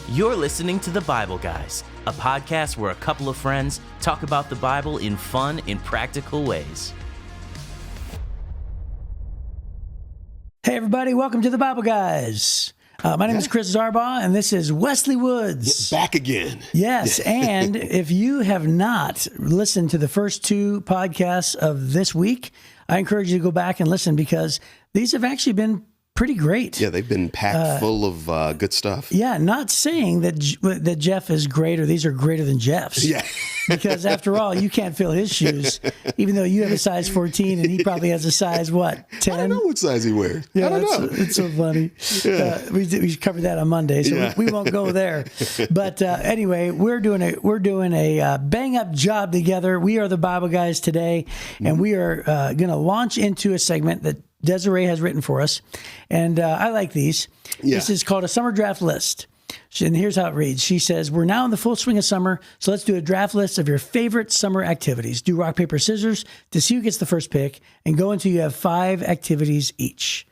You're listening to The Bible Guys, a podcast where a couple of friends talk about the Bible in fun and practical ways. Hey, everybody. Welcome to The Bible Guys. My name is Chris Zarbaugh, and this is Wesley Woods. Back again. Yes, and if you have not listened to the first two podcasts of this week, I encourage you to go back and listen because these have actually been pretty great. Yeah, they've been packed full of good stuff. Yeah, not saying that Jeff is great or these are greater than Jeff's. Yeah. Because after all, you can't fill his shoes, even though you have a size 14 and he probably has a size, what, 10? I don't know what size he wears. Yeah, I don't know. It's so funny. Yeah. We covered that on Monday, so we won't go there. But anyway, we're doing a bang up job together. We are the Bible Guys today, and we are going to launch into a segment that Desiree has written for us, and I like these. Yeah. This is called a summer draft list. And here's how it reads. She says, we're now in the full swing of summer, so let's do a draft list of your favorite summer activities. Do rock, paper, scissors to see who gets the first pick, and go until you have 5 activities each.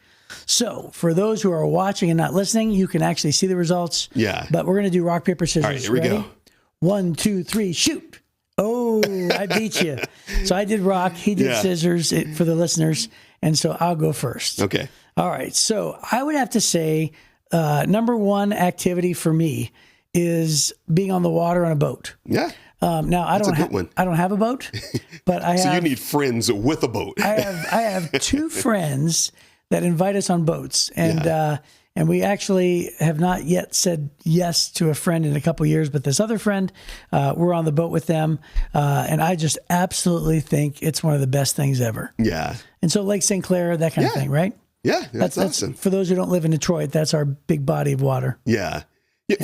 So for those who are watching and not listening, you can actually see the results. Yeah. But we're going to do rock, paper, scissors. All right, here we Ready? go. 1, 2, 3, shoot. Oh, I beat you. So I did rock. He did scissors for the listeners. And so I'll go first. Okay. All right. So I would have to say number one activity for me is being on the water on a boat. Yeah. Now I don't have a boat, but I have. So you need friends with a boat. I have 2 friends that invite us on boats, and we actually have not yet said yes to a friend in a couple of years, but this other friend, we're on the boat with them, and I just absolutely think it's one of the best things ever. Yeah. And so Lake St. Clair, that kind of thing, right? Yeah, that's awesome. For those who don't live in Detroit, that's our big body of water. Yeah.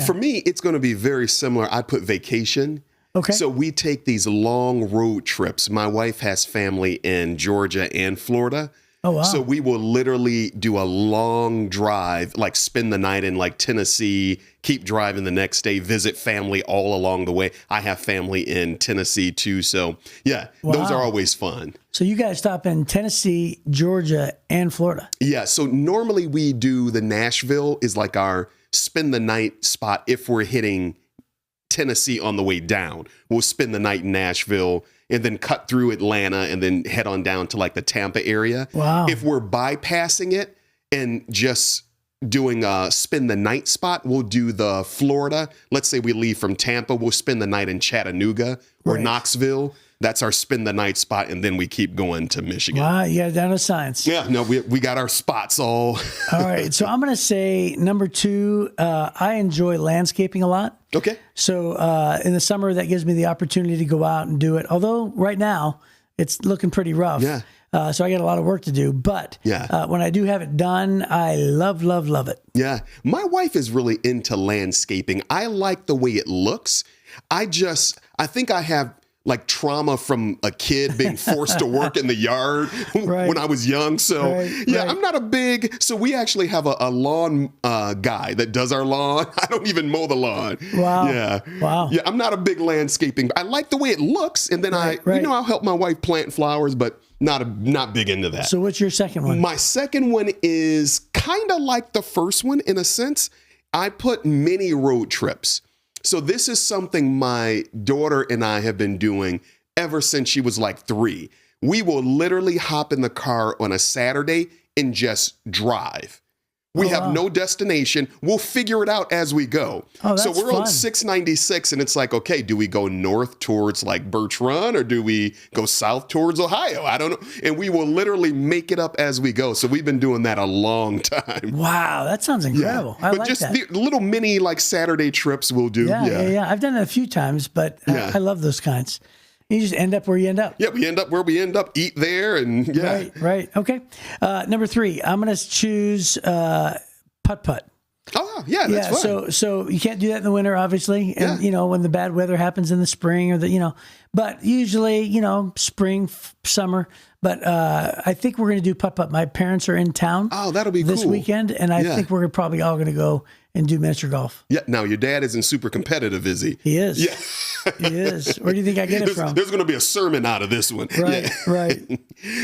For me, it's going to be very similar. I put vacation. Okay. So we take these long road trips. My wife has family in Georgia and Florida. Oh, wow. So we will literally do a long drive, like spend the night in like Tennessee, keep driving the next day, visit family all along the way. I have family in Tennessee too. So those are always fun. So you guys stop in Tennessee, Georgia, and Florida. Yeah. So normally we do the Nashville is like our spend the night spot. If we're hitting Tennessee on the way down, we'll spend the night in Nashville and then cut through Atlanta and then head on down to like the Tampa area. Wow. If we're bypassing it and just doing a spend the night spot, we'll do the Florida. Let's say we leave from Tampa, we'll spend the night in Chattanooga or Knoxville. That's our spend the night spot. And then we keep going to Michigan. Wow. You got it down to science. Yeah. No, we got our spots all. All right. So I'm going to say number 2, I enjoy landscaping a lot. Okay. So in the summer, that gives me the opportunity to go out and do it. Although right now it's looking pretty rough. Yeah. So I got a lot of work to do. But when I do have it done, I love it. Yeah. My wife is really into landscaping. I like the way it looks. I think I have like trauma from a kid being forced to work in the yard when I was young. So I'm not a big, so we actually have a lawn guy that does our lawn. I don't even mow the lawn. Wow. Yeah. Wow. Yeah. I'm not a big landscaping. I like the way it looks. And then I'll help my wife plant flowers, but not big into that. So what's your second one? My second one is kind of like the first one in a sense. I put mini road trips. So this is something my daughter and I have been doing ever since she was like 3. We will literally hop in the car on a Saturday and just drive. We have no destination. We'll figure it out as we go. Oh, that's so we're fun. on 696 and it's like, okay, do we go north towards like Birch Run or do we go south towards Ohio? I don't know. And we will literally make it up as we go. So we've been doing that a long time. Wow, that sounds incredible. I but like just that. the little mini like Saturday trips we'll do. Yeah. I've done it a few times, but I love those kinds. You just end up where you end up. Yeah, we end up where we end up, eat there, and Right. Okay. Number 3, I'm going to choose putt-putt. Oh, yeah, that's fun. So you can't do that in the winter, obviously. And, when the bad weather happens in the spring but usually, spring, summer. But I think we're going to do putt-putt. My parents are in town. Oh, that'll be this cool. weekend. And I think we're probably all going to go and do miniature golf. Yeah. Now, your dad isn't super competitive, is he? He is. Yeah. He is. Where do you think I get it from? There's going to be a sermon out of this one. Right.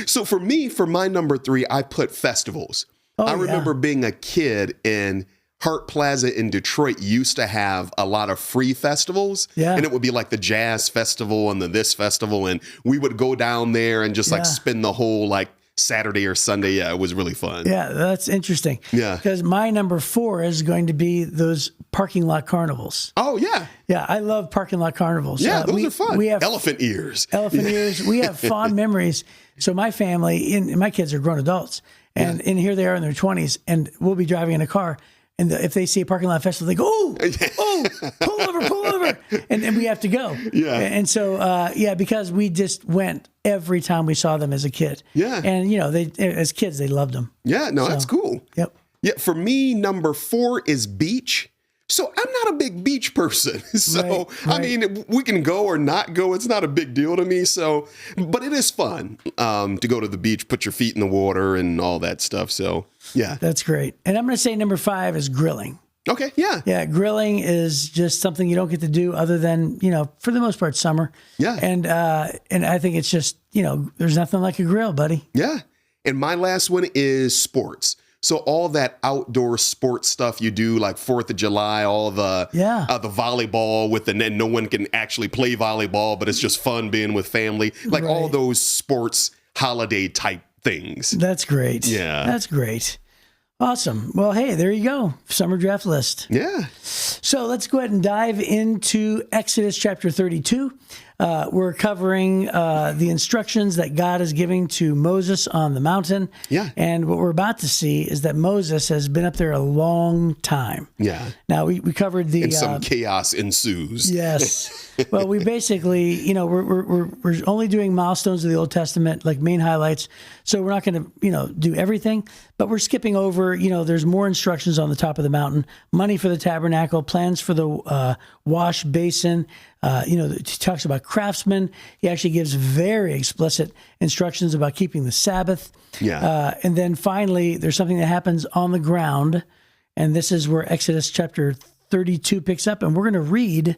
So for my number 3, I put festivals. I remember being a kid and Hart Plaza in Detroit used to have a lot of free festivals. Yeah. And it would be like the jazz festival and the this festival. And we would go down there and just like spend the whole like Saturday or Sunday. Yeah, it was really fun. Yeah, that's interesting. Yeah. Because my number 4 is going to be those parking lot carnivals. Oh, yeah. Yeah, I love parking lot carnivals. Yeah, those are fun. We have elephant ears. Elephant ears. We have fond memories. So my family, and my kids are grown adults, and here they are in their 20s, and we'll be driving in a car. And if they see a parking lot festival, they go, oh, pull over. And we have to go. Yeah. And so, because we just went every time we saw them as a kid. Yeah. And, as kids, they loved them. Yeah, no, that's cool. Yep. Yeah, for me, number 4 is beach. So I'm not a big beach person. So, Right. I mean, we can go or not go. It's not a big deal to me. So, but it is fun to go to the beach, put your feet in the water and all that stuff. So, yeah. That's great. And I'm going to say number 5 is grilling. Okay, yeah. Yeah, grilling is just something you don't get to do other than, for the most part, summer. Yeah. And I think it's just, there's nothing like a grill, buddy. Yeah. And my last one is sports. So all that outdoor sports stuff you do, like 4th of July, all the volleyball with and no one can actually play volleyball, but it's just fun being with family. Like all those sports holiday type things. That's great. Yeah. That's great. Awesome. Well, hey, there you go. Summer draft list. Yeah. So let's go ahead and dive into Exodus chapter 32. We're covering the instructions that God is giving to Moses on the mountain. Yeah. And what we're about to see is that Moses has been up there a long time. Yeah. Now, we covered the... And some chaos ensues. Yes. Well, we basically, we're only doing milestones of the Old Testament, like main highlights. So we're not going to, do everything, but we're skipping over, there's more instructions on the top of the mountain, money for the tabernacle, plans for the wash basin. He talks about craftsmen. He actually gives very explicit instructions about keeping the Sabbath. Yeah. And then finally, there's something that happens on the ground. And this is where Exodus chapter 32 picks up. And we're going to read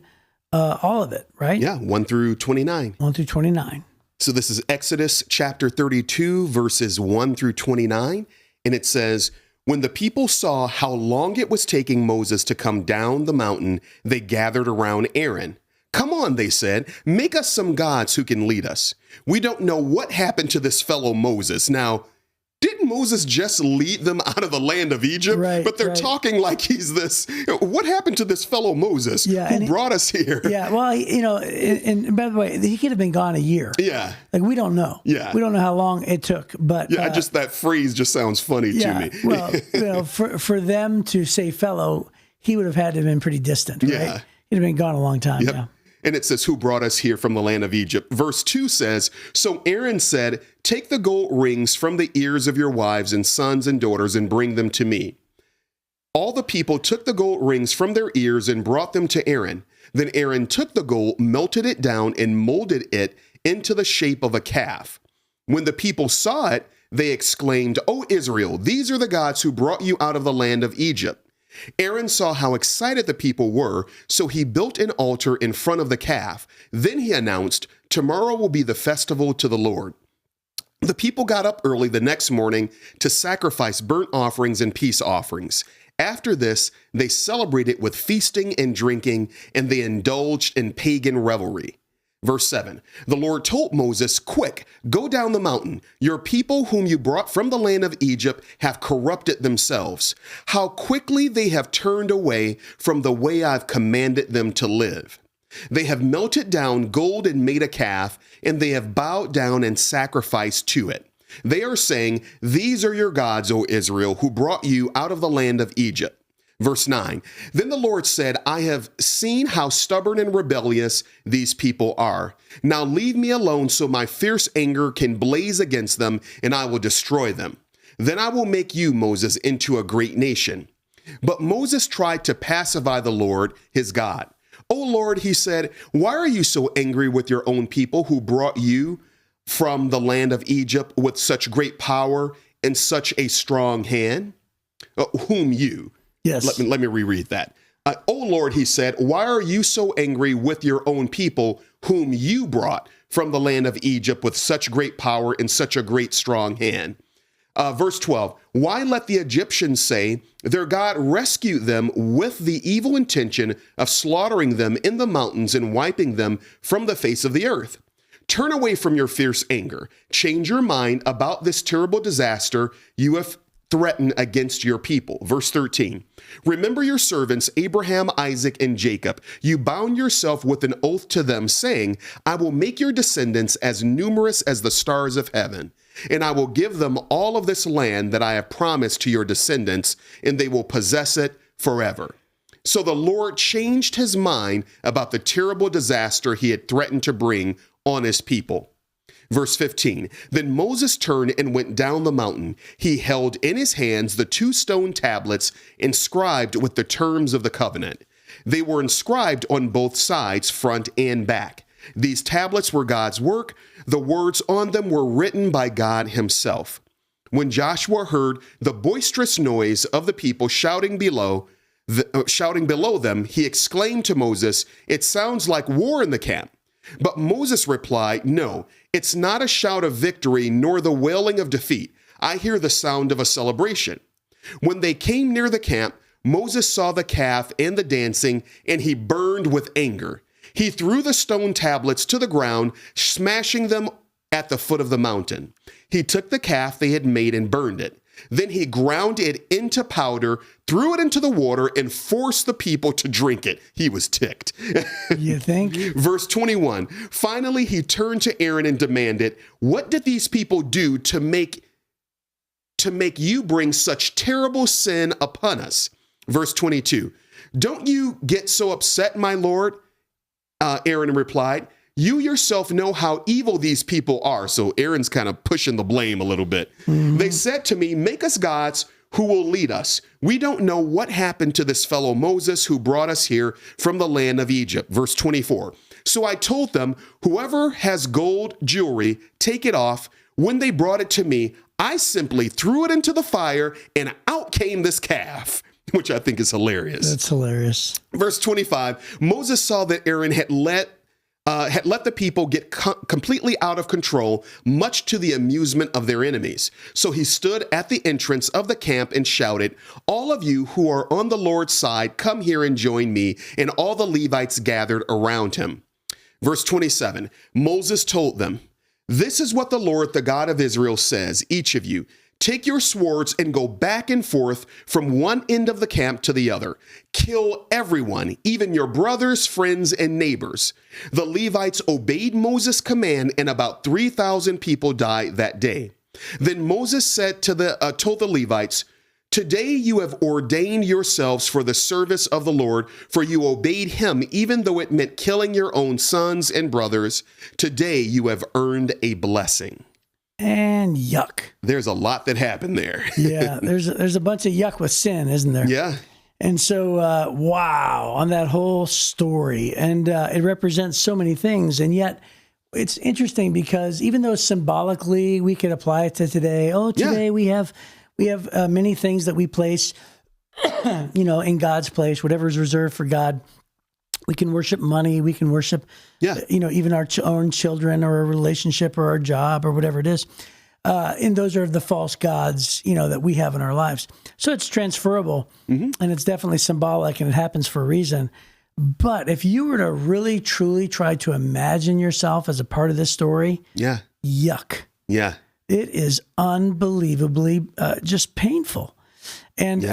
all of it, right? Yeah, 1 through 29. 1 through 29. So this is Exodus chapter 32, verses 1 through 29. And it says, when the people saw how long it was taking Moses to come down the mountain, they gathered around Aaron. Come on, they said, make us some gods who can lead us. We don't know what happened to this fellow Moses. Now, didn't Moses just lead them out of the land of Egypt? Right, but they're talking like he's this. What happened to this fellow Moses who brought us here? Yeah, well, and by the way, he could have been gone a year. Yeah. Like, we don't know. Yeah. We don't know how long it took, but... Yeah, just that phrase just sounds funny to me. Well, for them to say fellow, he would have had to have been pretty distant, right? Yeah. He'd have been gone a long time, Yep. yeah. And it says, who brought us here from the land of Egypt? Verse 2 says, so Aaron said, take the gold rings from the ears of your wives and sons and daughters and bring them to me. All the people took the gold rings from their ears and brought them to Aaron. Then Aaron took the gold, melted it down, and molded it into the shape of a calf. When the people saw it, they exclaimed, O Israel, these are the gods who brought you out of the land of Egypt. Aaron saw how excited the people were, so he built an altar in front of the calf. Then he announced, tomorrow will be the festival to the Lord. The people got up early the next morning to sacrifice burnt offerings and peace offerings. After this, they celebrated with feasting and drinking, and they indulged in pagan revelry. Verse 7, the Lord told Moses, quick, go down the mountain. Your people whom you brought from the land of Egypt have corrupted themselves. How quickly they have turned away from the way I've commanded them to live. They have melted down gold and made a calf, and they have bowed down and sacrificed to it. They are saying, these are your gods, O Israel, who brought you out of the land of Egypt. Verse 9, then the Lord said, I have seen how stubborn and rebellious these people are. Now leave me alone so my fierce anger can blaze against them and I will destroy them. Then I will make you, Moses, into a great nation. But Moses tried to pacify the Lord, his God. O Lord, he said, why are you so angry with your own people who brought you from the land of Egypt with such great power and such a strong hand? Whom you... Yes. Let me reread that. O Lord, he said, why are you so angry with your own people whom you brought from the land of Egypt with such great power and such a great strong hand? Verse 12, why let the Egyptians say their God rescued them with the evil intention of slaughtering them in the mountains and wiping them from the face of the earth? Turn away from your fierce anger. Change your mind about this terrible disaster you have threatened against your people. Verse 13, remember your servants, Abraham, Isaac, and Jacob. You bound yourself with an oath to them, saying, I will make your descendants as numerous as the stars of heaven. And I will give them all of this land that I have promised to your descendants, and they will possess it forever. So the Lord changed his mind about the terrible disaster he had threatened to bring on his people. Verse 15, then Moses turned and went down the mountain. He held in his hands the 2 stone tablets inscribed with the terms of the covenant. They were inscribed on both sides, front and back. These tablets were God's work. The words on them were written by God himself. When Joshua heard the boisterous noise of the people shouting below them, he exclaimed to Moses, it sounds like war in the camp. But Moses replied, no, it's not a shout of victory nor the wailing of defeat. I hear the sound of a celebration. When they came near the camp, Moses saw the calf and the dancing, and he burned with anger. He threw the stone tablets to the ground, smashing them at the foot of the mountain. He took the calf they had made and burned it. Then he ground it into powder, threw it into the water, and forced the people to drink it. He was ticked. You think? Verse 21, finally he turned to Aaron and demanded, what did these people do to make you bring such terrible sin upon us? Verse 22, don't you get so upset, my Lord? Aaron replied, you yourself know how evil these people are. So Aaron's kind of pushing the blame a little bit. Mm-hmm. They said to me, make us gods who will lead us. We don't know what happened to this fellow Moses who brought us here from the land of Egypt. Verse 24. So I told them, whoever has gold jewelry, take it off. When they brought it to me, I simply threw it into the fire and out came this calf, which I think is hilarious. That's hilarious. Verse 25, Moses saw that Aaron had let the people get completely out of control, much to the amusement of their enemies. So he stood at the entrance of the camp and shouted, all of you who are on the Lord's side, come here and join me. And all the Levites gathered around him. Verse 27, Moses told them, this is what the Lord, the God of Israel says, each of you, take your swords and go back and forth from one end of the camp to the other. Kill everyone, even your brothers, friends, and neighbors. The Levites obeyed Moses' command, and about 3,000 people died that day. Then Moses said told the Levites, today you have ordained yourselves for the service of the Lord, for you obeyed him, even though it meant killing your own sons and brothers. Today you have earned a blessing. And yuck. There's a lot that happened there. Yeah, there's a bunch of yuck with sin, isn't there? Yeah. And so, wow, on that whole story. And it represents so many things. And yet, it's interesting because even though symbolically we could apply it to today, today we have many things that we place, in God's place, whatever is reserved for God. We can worship money. We can worship, even our own children or a relationship or our job or whatever it is. And those are the false gods, that we have in our lives. So it's transferable, and it's definitely symbolic, and it happens for a reason. But if you were to really, truly try to imagine yourself as a part of this story, yuck. Yeah. It is unbelievably just painful. And,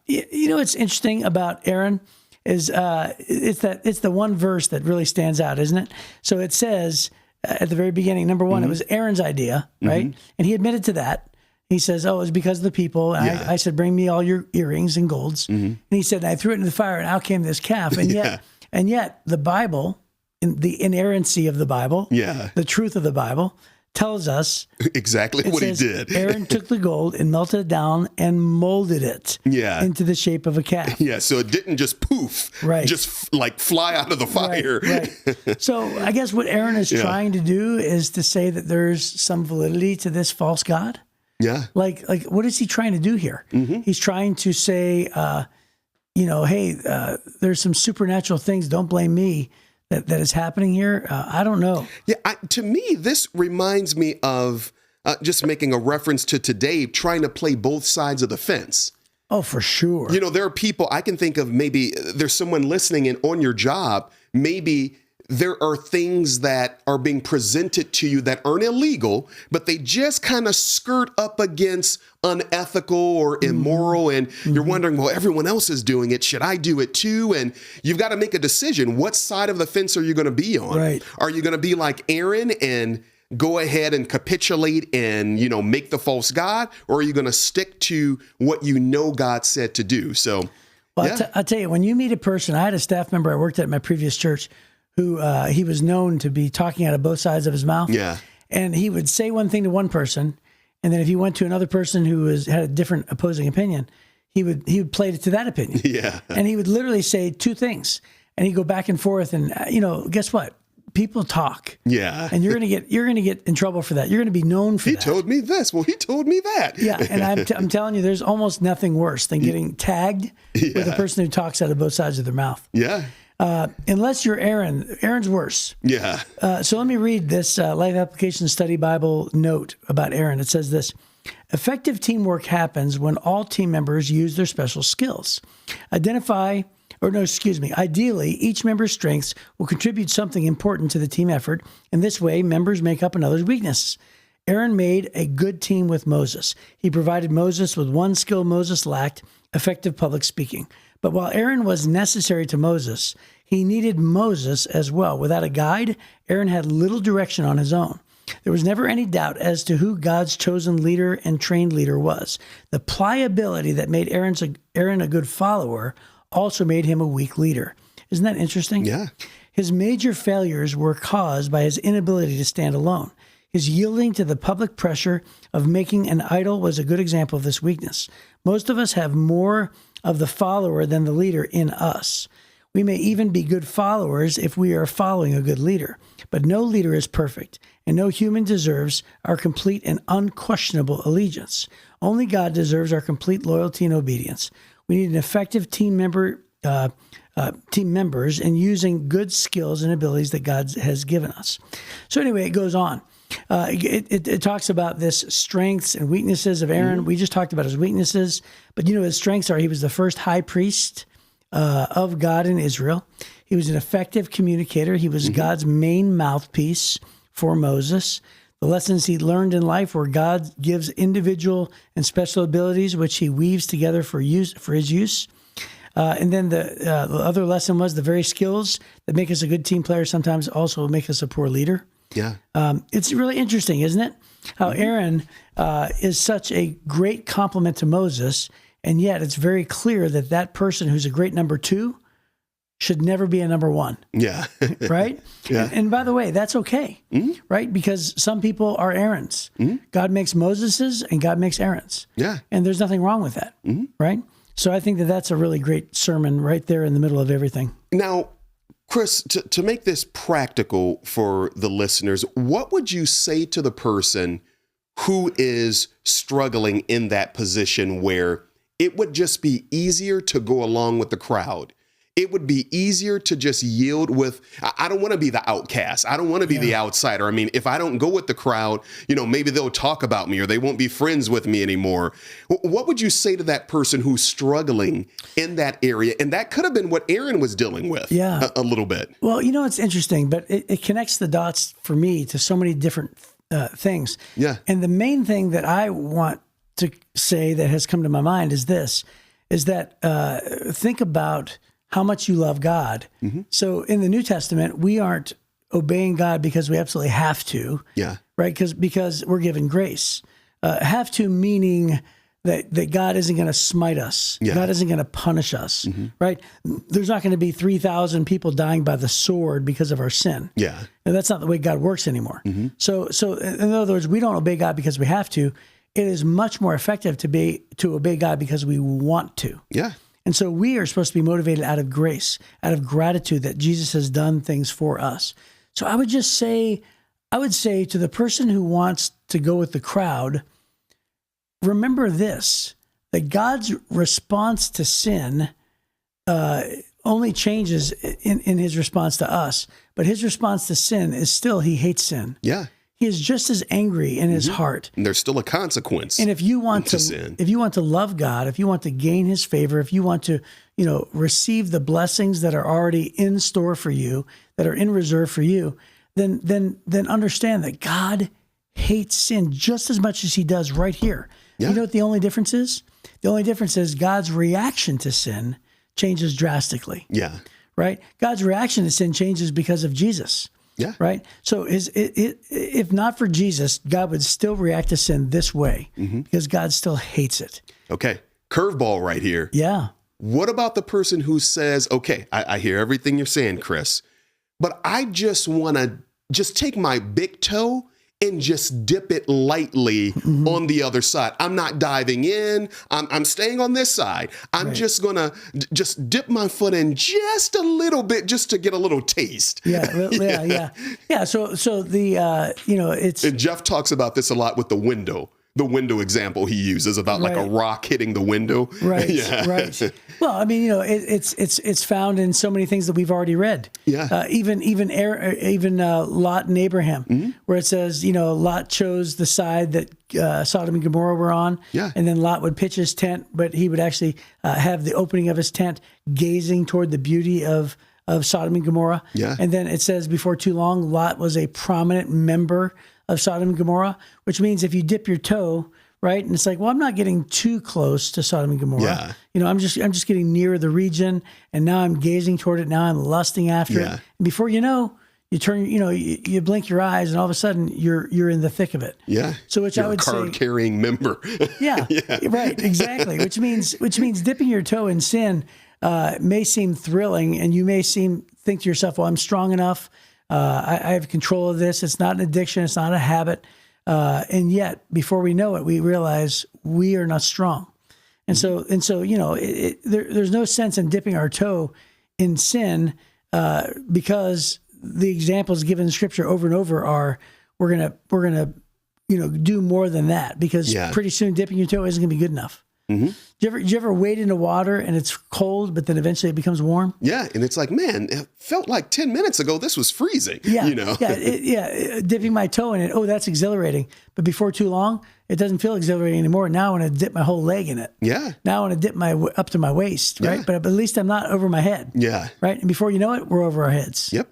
it's interesting about Aaron is it's the one verse that really stands out, isn't it? So it says at the very beginning, number one, it was Aaron's idea, right? And he admitted to that. He says, it was because of the people. And I said, bring me all your earrings and golds. And he said, I threw it into the fire and out came this calf. And yet the Bible, the inerrancy of the Bible, the truth of the Bible, tells us exactly what he did. Aaron took the gold and melted it down and molded it into the shape of a calf. Yeah, so it didn't just poof, just like fly out of the fire. Right. So I guess what Aaron is trying to do is to say that there's some validity to this false god. Yeah. Like what is he trying to do here? He's trying to say, hey, there's some supernatural things. Don't blame me. That is happening here? I don't know. Yeah, to me, this reminds me of just making a reference to today, trying to play both sides of the fence. Oh, for sure. You know, there are people I can think of, maybe there's someone listening and on your job, maybe there are things that are being presented to you that aren't illegal, but they just kind of skirt up against unethical or immoral. And you're wondering, well, everyone else is doing it. Should I do it too? And you've got to make a decision. What side of the fence are you going to be on? Right. Are you going to be like Aaron and go ahead and capitulate and, you know, make the false god? Or are you going to stick to what you know God said to do? So, well, yeah. I'll tell you, when you meet a person, I had a staff member I worked at my previous church who he was known to be talking out of both sides of his mouth. Yeah. And he would say one thing to one person, and then if he went to another person who had a different opposing opinion, he would play it to that opinion. Yeah. And he would literally say two things, and he'd go back and forth. And guess what? People talk. Yeah. And you're gonna get in trouble for that. You're gonna be known for that. He told me this. Well, he told me that. Yeah, and I'm telling you, there's almost nothing worse than getting tagged with a person who talks out of both sides of their mouth. Yeah. Unless you're Aaron. Aaron's worse. Yeah. So let me read this Life Application Study Bible note about Aaron. It says this: effective teamwork happens when all team members use their special skills. Ideally, each member's strengths will contribute something important to the team effort. In this way, members make up another's weaknesses. Aaron made a good team with Moses. He provided Moses with one skill Moses lacked: effective public speaking. But while Aaron was necessary to Moses, he needed Moses as well. Without a guide, Aaron had little direction on his own. There was never any doubt as to who God's chosen leader and trained leader was. The pliability that made Aaron a good follower also made him a weak leader. Isn't that interesting? Yeah. His major failures were caused by his inability to stand alone. His yielding to the public pressure of making an idol was a good example of this weakness. Most of us have more of the follower than the leader in us. We may even be good followers if we are following a good leader, but no leader is perfect, and no human deserves our complete and unquestionable allegiance. Only God deserves our complete loyalty and obedience. We need an effective team members and using good skills and abilities that God has given us. So anyway, it goes on. It talks about this strengths and weaknesses of Aaron. We just talked about his weaknesses, but his strengths are: he was the first high priest of God in Israel. He was an effective communicator. He was God's main mouthpiece for Moses. The lessons he learned in life were God gives individual and special abilities, which he weaves together for his use. And then the other lesson was the very skills that make us a good team player sometimes also make us a poor leader. Yeah. It's really interesting, isn't it? How Aaron is such a great compliment to Moses, and yet it's very clear that person who's a great number two should never be a number one. Yeah. Right? Yeah. And by the way, that's okay, right? Because some people are Aarons. God makes Moses's and God makes Aaron's. Yeah. And there's nothing wrong with that, right? So I think that's a really great sermon right there in the middle of everything. Now, Chris, to make this practical for the listeners, what would you say to the person who is struggling in that position where it would just be easier to go along with the crowd? It would be easier to just yield with, I don't want to be the outcast. I don't want to be the outsider. I mean, if I don't go with the crowd, maybe they'll talk about me or they won't be friends with me anymore. What would you say to that person who's struggling in that area? And that could have been what Aaron was dealing with a little bit. Well, it's interesting, but it connects the dots for me to so many different things. Yeah. And the main thing that I want to say that has come to my mind is this, is that think about how much you love God. So in the New Testament, we aren't obeying God because we absolutely have to. Yeah. Right? Because we're given grace. Have to meaning that God isn't going to smite us. Yeah. God isn't going to punish us. Right? There's not going to be 3,000 people dying by the sword because of our sin. Yeah. And that's not the way God works anymore. So in other words, we don't obey God because we have to. It is much more effective to obey God because we want to. Yeah. And so we are supposed to be motivated out of grace, out of gratitude that Jesus has done things for us. So I would say to the person who wants to go with the crowd, remember this, that God's response to sin only changes in his response to us. But his response to sin is still, he hates sin. Yeah. he is just as angry in his heart. And there's still a consequence. And if you want to sin. if you want to love God, if you want to gain his favor, if you want to, receive the blessings that are already in store for you, that are in reserve for you, then understand that God hates sin just as much as he does right here. Yeah. You know what the only difference is? The only difference is God's reaction to sin changes drastically. Yeah. Right? God's reaction to sin changes because of Jesus. Yeah. Right? So if not for Jesus, God would still react to sin this way because God still hates it. Okay. Curveball right here. Yeah. What about the person who says, okay, I hear everything you're saying, Chris, but I just want to just take my big toe and just dip it lightly on the other side. I'm not diving in. I'm staying on this side. I'm just going to just dip my foot in just a little bit just to get a little taste. Yeah. Yeah. So the, it's. And Jeff talks about this a lot with the window example he uses about like a rock hitting the window. Right. Yeah. Right. Well, I mean, it's found in so many things that we've already read. Yeah. Even Lot and Abraham, where it says, Lot chose the side that Sodom and Gomorrah were on. Yeah. And then Lot would pitch his tent, but he would actually have the opening of his tent gazing toward the beauty of Sodom and Gomorrah. Yeah. And then it says before too long, Lot was a prominent member of Sodom and Gomorrah, which means if you dip your toe, right, and it's like, well, I'm not getting too close to Sodom and Gomorrah. Yeah. I'm just getting near the region, and now I'm gazing toward it. Now I'm lusting after it. And before you know, you turn, you blink your eyes, and all of a sudden you're in the thick of it. Yeah. So which You're I would say, card-carrying member. Yeah. Right. Exactly. Which means dipping your toe in sin may seem thrilling, and you may think to yourself, well, I'm strong enough. I have control of this. It's not an addiction. It's not a habit. And yet, before we know it, we realize we are not strong. And so there's no sense in dipping our toe in sin because the examples given in Scripture over and over are we're gonna do more than that because pretty soon dipping your toe isn't gonna be good enough. Do you ever wade into water and it's cold, but then eventually it becomes warm? Yeah, and it's like, man, it felt like 10 minutes ago this was freezing. Dipping my toe in it, oh, that's exhilarating. But before too long, it doesn't feel exhilarating anymore. Now I want to dip my whole leg in it. Yeah. Now I want to dip up to my waist, right? But at least I'm not over my head. Yeah. Right? And before you know it, we're over our heads. Yep.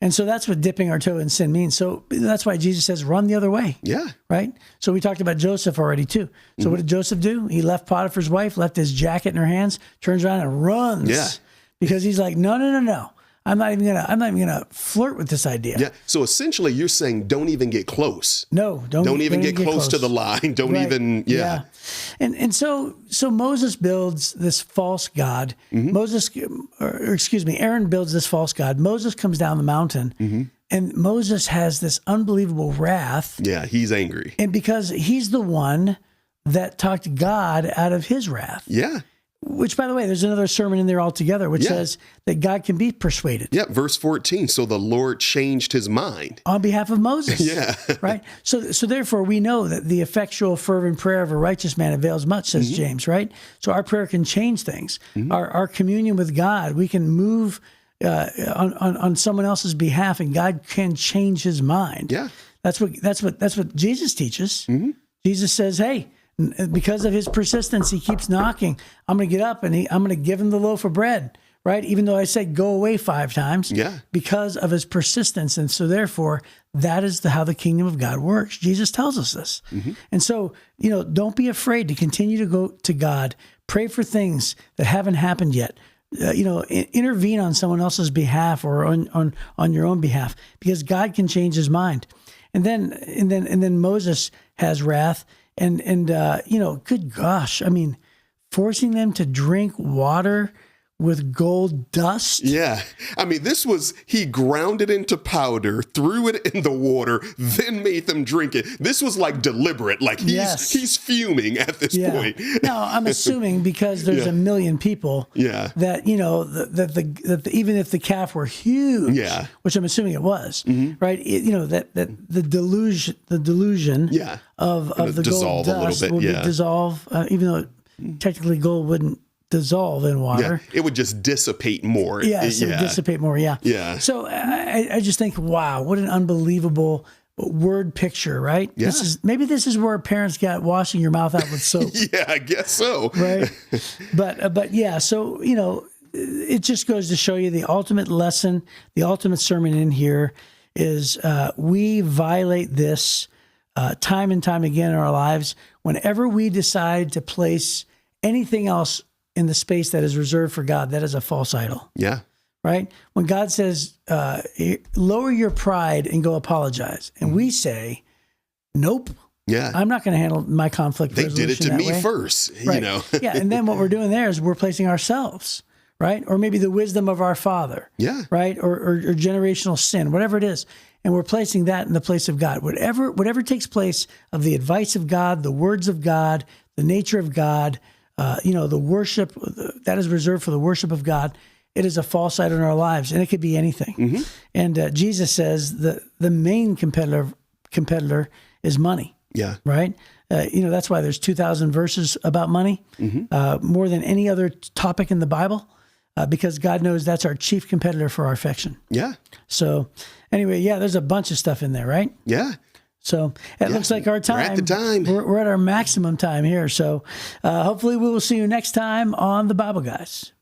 And so that's what dipping our toe in sin means. So that's why Jesus says, run the other way. Yeah. Right? So we talked about Joseph already too. So what did Joseph do? He left Potiphar's wife, left his jacket in her hands, turns around and runs. Yeah. Because he's like, no. I'm not even gonna flirt with this idea. Yeah. So essentially you're saying don't even get close. No, don't even get close to the line. Don't even. Yeah. And so Moses builds this false god. Aaron builds this false god. Moses comes down the mountain and Moses has this unbelievable wrath. Yeah, he's angry. And because he's the one that talked God out of his wrath. Yeah. Which, by the way, there's another sermon in there altogether, which says that God can be persuaded. Yeah, verse 14. So the Lord changed his mind. On behalf of Moses. Yeah. Right? So therefore, we know that the effectual, fervent prayer of a righteous man avails much, says James, right? So our prayer can change things. Our communion with God, we can move on someone else's behalf, and God can change his mind. Yeah. That's what Jesus teaches. Jesus says, hey, because of his persistence, he keeps knocking. I'm going to get up and I'm going to give him the loaf of bread, right? Even though I said go away 5 times, because of his persistence. And so therefore, that is how the kingdom of God works. Jesus tells us this. And so, don't be afraid to continue to go to God, pray for things that haven't happened yet. Intervene on someone else's behalf or on your own behalf, because God can change his mind. And then Moses has wrath. And good gosh, I mean, forcing them to drink water with gold dust. Yeah. I mean, he ground it into powder, threw it in the water, then made them drink it. This was like deliberate. Like he's fuming at this point. Now, I'm assuming because there's a million people that, that even if the calf were huge, which I'm assuming it was, right? That the delusion of the gold dust would dissolve, even though technically gold wouldn't dissolve in water. Yeah, it would just dissipate more. Yes, it would dissipate more, yeah. So I just think, wow, what an unbelievable word picture, right? Yeah. This is where parents got washing your mouth out with soap. Yeah, I guess so. Right. But yeah, so, it just goes to show you the ultimate lesson, the ultimate sermon in here is we violate this time and time again in our lives. Whenever we decide to place anything else in the space that is reserved for God, that is a false idol. Yeah. Right? When God says, lower your pride and go apologize. And we say, nope. Yeah. I'm not going to handle my conflict They did it to me way. first, Right. Yeah. And then what we're doing there is we're placing ourselves, right? Or maybe the wisdom of our father. Yeah. Right? Or generational sin, whatever it is. And we're placing that in the place of God. Whatever takes place of the advice of God, the words of God, the nature of God, the worship that is reserved for the worship of God, it is a false idol in our lives, and it could be anything. Mm-hmm. And Jesus says the main competitor is money. Yeah. Right? That's why there's 2,000 verses about money, more than any other topic in the Bible, because God knows that's our chief competitor for our affection. Yeah. So anyway, there's a bunch of stuff in there, right? Yeah. So it looks like our time. We're at the time. We're at our maximum time here. So hopefully we will see you next time on The Bible Guys.